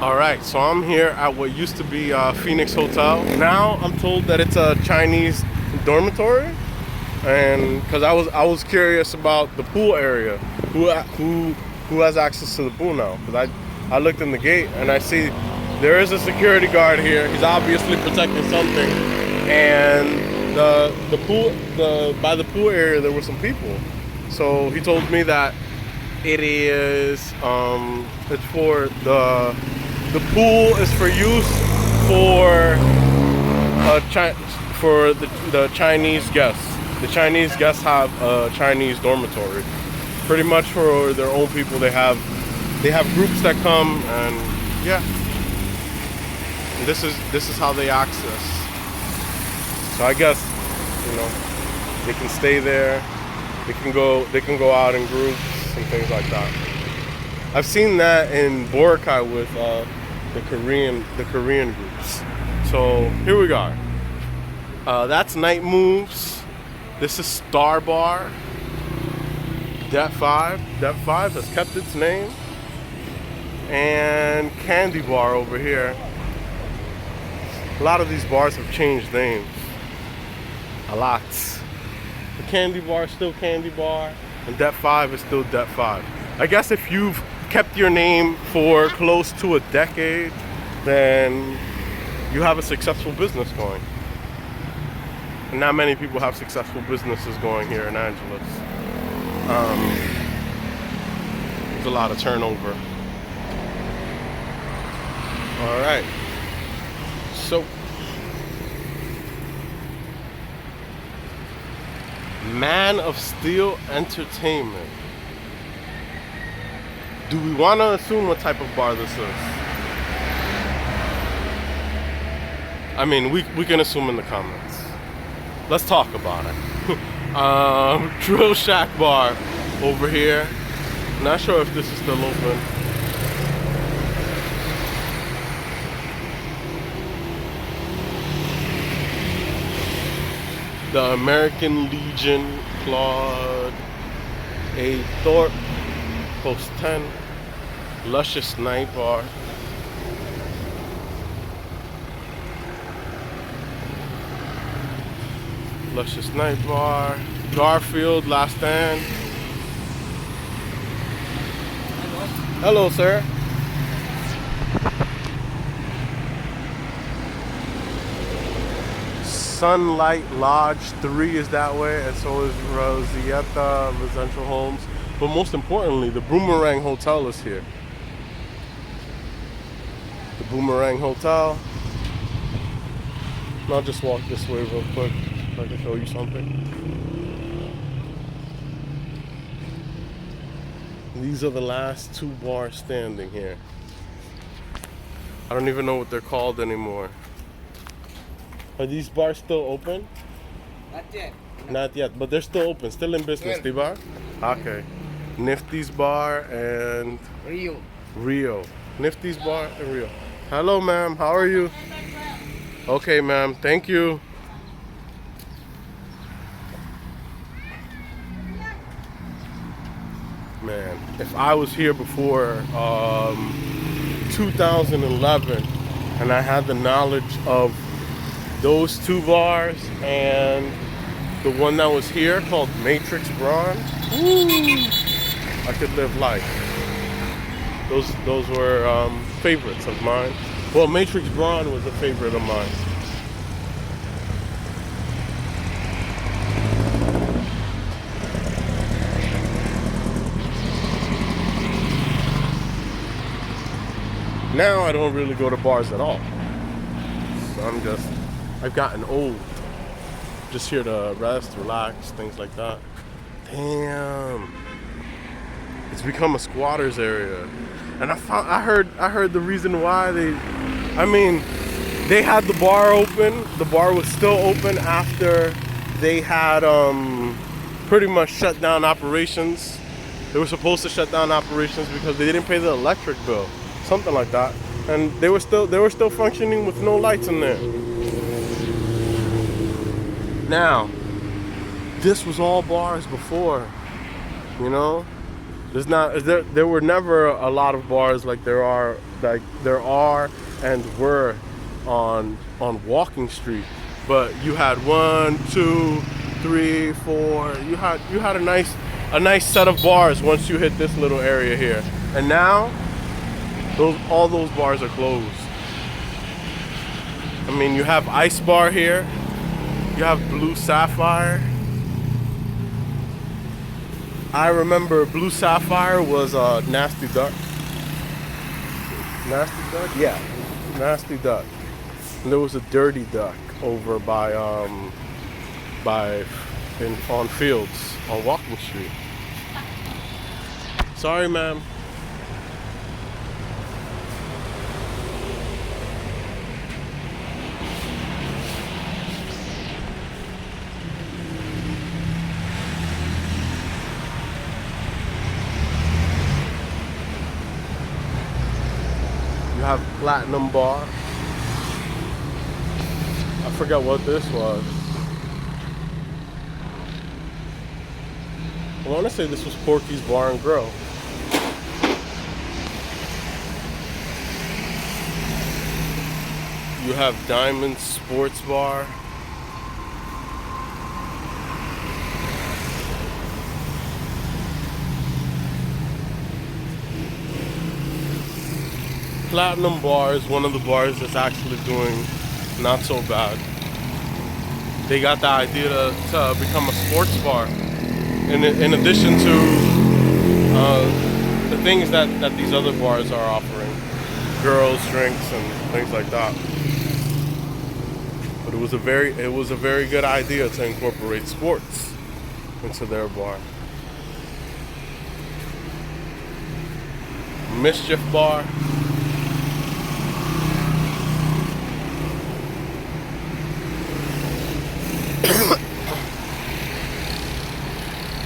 All right, so I'm here at what used to be Phoenix Hotel. Now I'm told that it's a Chinese dormitory, and because I was curious about the pool area, who has access to the pool now? Because I looked in the gate and I see there is a security guard here. He's obviously protecting something, and the pool by the pool area there were some people. So he told me that it is it's for the pool is for use for for the Chinese guests. The Chinese guests have a Chinese dormitory, pretty much for their own people. They have groups that come, and yeah, this is how they access. So I guess they can stay there. They can go out in groups and things like that. I've seen that in Boracay with the Korean groups. So here we go. That's Night Moves. This is Star Bar. Det 5. Det 5 has kept its name. And Candy Bar over here. A lot of these bars have changed names. A lot. The Candy Bar is still Candy Bar, and Det 5 is still Det 5. I guess if you've kept your name for close to a decade, then you have a successful business going. And not many people have successful businesses going here in Angeles. There's a lot of turnover. All right. So, Man of Steel Entertainment. Do we want to assume what type of bar this is? I mean, we can assume in the comments. Let's talk about it. Drill Shack Bar over here. Not sure if this is still open. The American Legion, Claude A. Thorpe, Post 10, Luscious Night Bar. Luscious Night Bar, Garfield, Last Stand. Hello, sir. Sunlight Lodge 3 is that way, and so is Rosietta Residential Homes. But most importantly, the Boomerang Hotel is here. The Boomerang Hotel. And I'll just walk this way real quick so I can show you something. These are the last two bars standing here. I don't even know what they're called anymore. Are these bars still open? Not yet. Not yet, but they're still open, still in business, diba? Okay. Nifty's Bar and Rio. Nifty's Bar and Rio. Hello, ma'am. How are you? Okay, ma'am. Thank you. Man, if I was here before 2011 and I had the knowledge of those two bars and the one that was here called Matrix Braun, I could live life. Those were favorites of mine. Well, Matrix Braun was a favorite of mine. Now I don't really go to bars at all. So I've gotten old. Just here to rest, relax, things like that. Damn. It's become a squatters area. And I heard the reason why they had the bar open. The bar was still open after they had pretty much shut down operations. They were supposed to shut down operations because they didn't pay the electric bill. Something like that. And they were still functioning with no lights in there. Now, this was all bars before, There's not there were never a lot of bars like there are and were on Walking Street. But you had 1, 2, 3, 4. You had a nice set of bars once you hit this little area here. And now all those bars are closed. I mean, you have Ice Bar here. You have Blue Sapphire. I remember Blue Sapphire was Nasty Duck. Nasty Duck? Yeah, Nasty Duck. And there was a Dirty Duck over on Fields on Walking Street. Sorry, ma'am. You have Platinum Bar. I forgot what this was. I want to say this was Porky's Bar and Grill. You have Diamond Sports Bar. Platinum Bar is one of the bars that's actually doing not so bad. They got the idea to become a sports bar. In addition to the things that these other bars are offering. Girls, drinks, and things like that. But it was a very good idea to incorporate sports into their bar. Mischief Bar.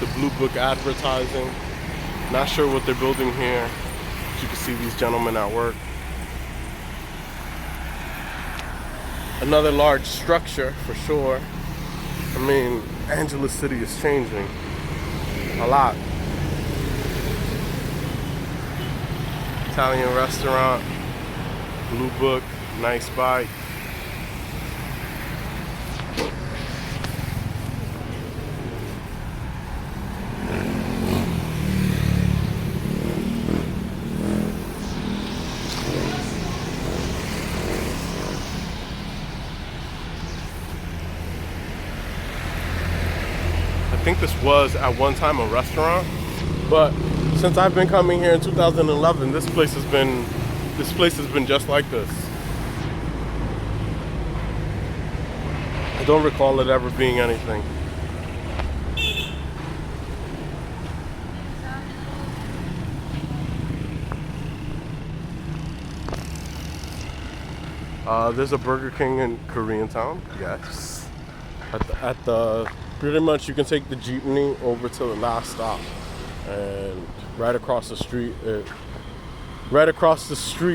The Blue Book advertising. Not sure what they're building here. As you can see these gentlemen at work. Another large structure for sure. I mean, Angeles City is changing a lot. Italian restaurant, Blue Book, nice bite. I think this was at one time a restaurant, but since I've been coming here in 2011, this place has been just like this. I don't recall it ever being anything. There's a Burger King in Koreatown, yes. At the pretty much you can take the jeepney over to the last stop, and right across the street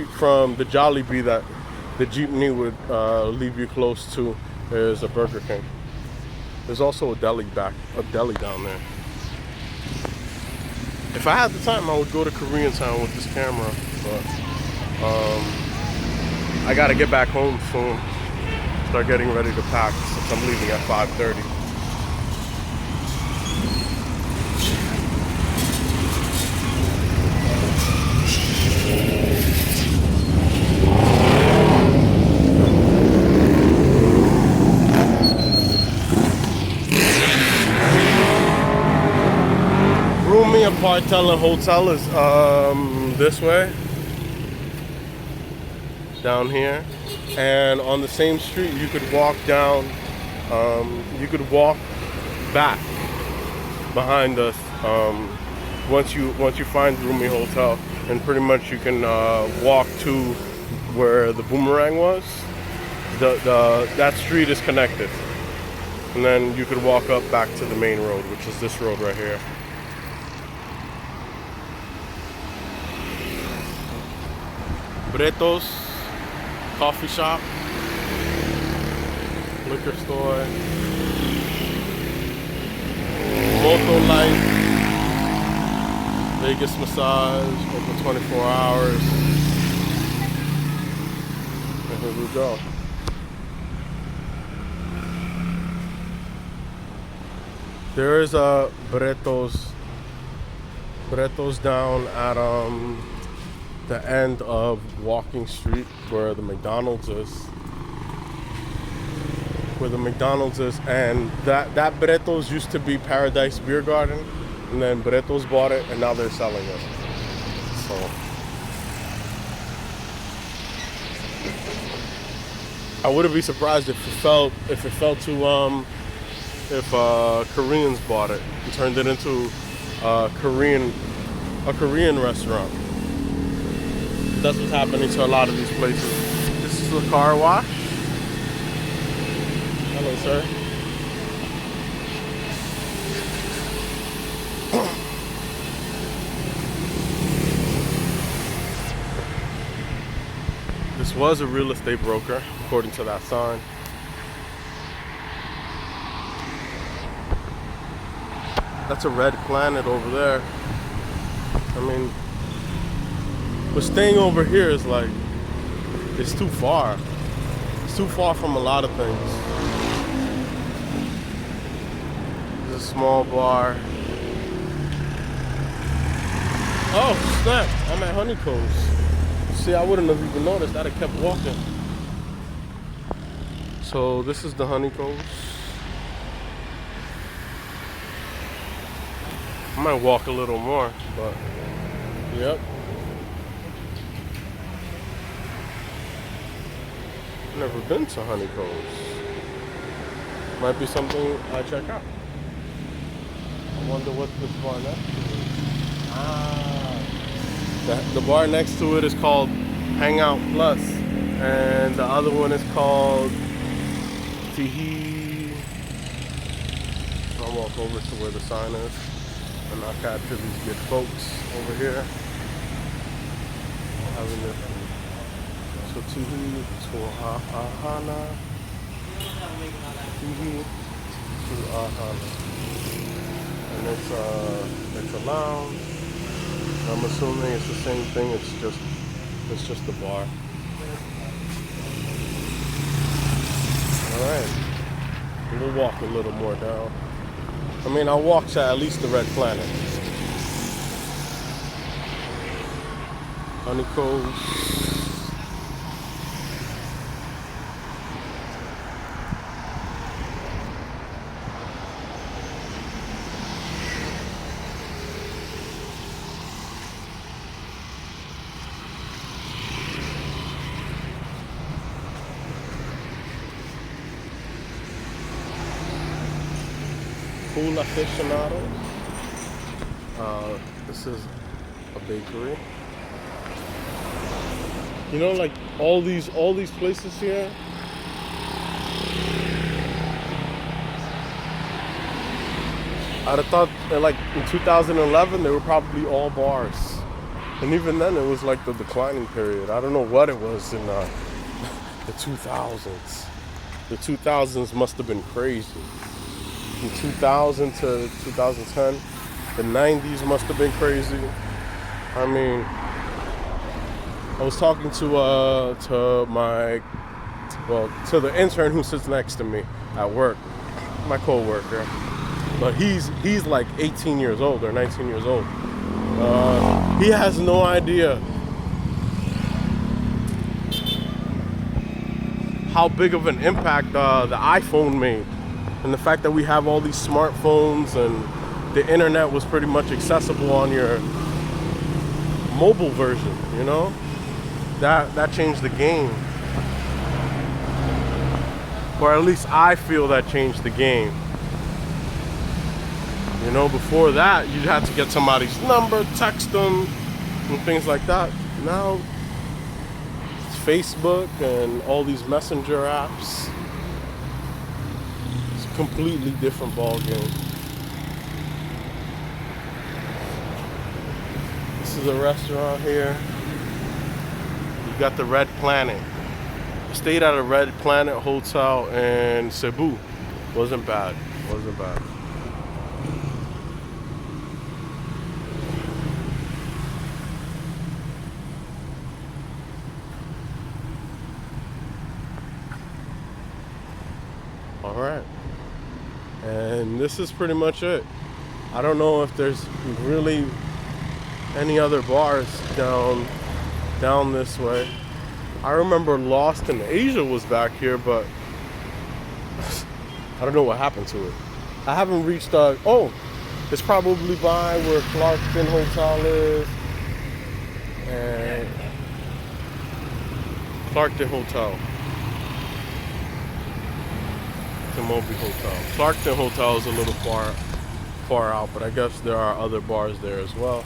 from the Jollibee that the jeepney would leave you close to is a Burger King. There's also a deli down there. If I had the time, I would go to Koreatown with this camera, but I gotta get back home soon. Start getting ready to pack since I'm leaving at 5:30. Rumi Apartel and Hotel is this way, down here, and on the same street you could walk down. You could walk back behind us once you find Rumi Hotel, and pretty much you can walk to where the Boomerang was. That street is connected, and then you could walk up back to the main road, which is this road right here. Breto's coffee shop, liquor store, Moto Light, Vegas massage, open 24 hours. And here we go. There is a Barretos down at the end of Walking Street where the McDonald's is. And that Barretos used to be Paradise Beer Garden, and then Barretos bought it and now they're selling it. So I wouldn't be surprised if Koreans bought it and turned it into a Korean restaurant. That's what's happening to a lot of these places. This is the car wash. Hello, sir. This was a real estate broker, according to that sign. That's a red planet over there. I mean, but staying over here is like, it's too far. It's too far from a lot of things. There's a small bar. Oh, snap. I'm at Honeycombs. See, I wouldn't have even noticed. I'd have kept walking. So this is the Honeycombs. I might walk a little more, but yep. Never been to Honeycombs. Might be something I check out. I wonder what this bar next to is. The bar next to it is called Hangout Plus, and the other one is called Tihi. I'll walk over to where the sign is, and I'll capture these good folks over here having their food. So Tihi to Ahana. Tihi to Ahana. And it's a lounge. I'm assuming it's the same thing, it's just the bar. Alright. We'll walk a little more down. I mean, I'll walk to at least the Red Planet. Honeycombs. Pool aficionados. This is a bakery. You know, like all these places here. I'd have thought that like in 2011 they were probably all bars, and even then it was like the declining period. I don't know what it was in the 2000s. The 2000s must have been crazy. From 2000 to 2010, the 90s must have been crazy. I mean, I was talking to the intern who sits next to me at work, my co-worker, but he's like 18 years old or 19 years old. He has no idea how big of an impact the iPhone made. And the fact that we have all these smartphones and the internet was pretty much accessible on your mobile version, you know? That changed the game. Or at least I feel that changed the game. You know, before that, you'd have to get somebody's number, text them, and things like that. Now, it's Facebook and all these messenger apps. Completely different ball game. This is a restaurant here. You got the Red Planet. I stayed at a Red Planet hotel in Cebu. Wasn't bad. All right. And this is pretty much it. I don't know if there's really any other bars down this way. I remember Lost in Asia was back here, but I don't know what happened to it. I haven't reached oh, it's probably by where Clarkson Hotel is. And Clarkson Hotel. The Moby Hotel. Clarkson Hotel is a little far out, but I guess there are other bars there as well.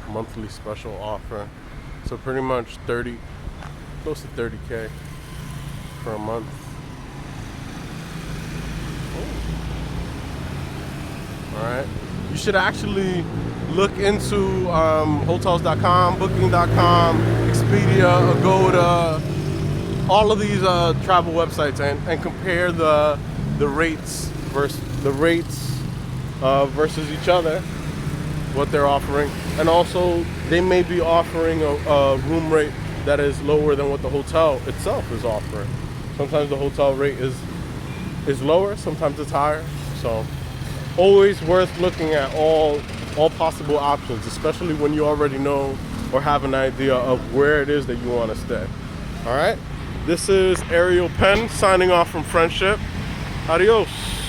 Monthly special offer. So pretty much close to 30K for a month. All right. You should actually look into hotels.com, booking.com, Expedia, Agoda, all of these travel websites, and compare the rates versus each other, what they're offering. And also they may be offering a room rate that is lower than what the hotel itself is offering. Sometimes the hotel rate is lower, sometimes it's higher. So always worth looking at all possible options, especially when you already know or have an idea of where it is that you want to stay. All right, this is Ariel Penn signing off from Friendship. Adios.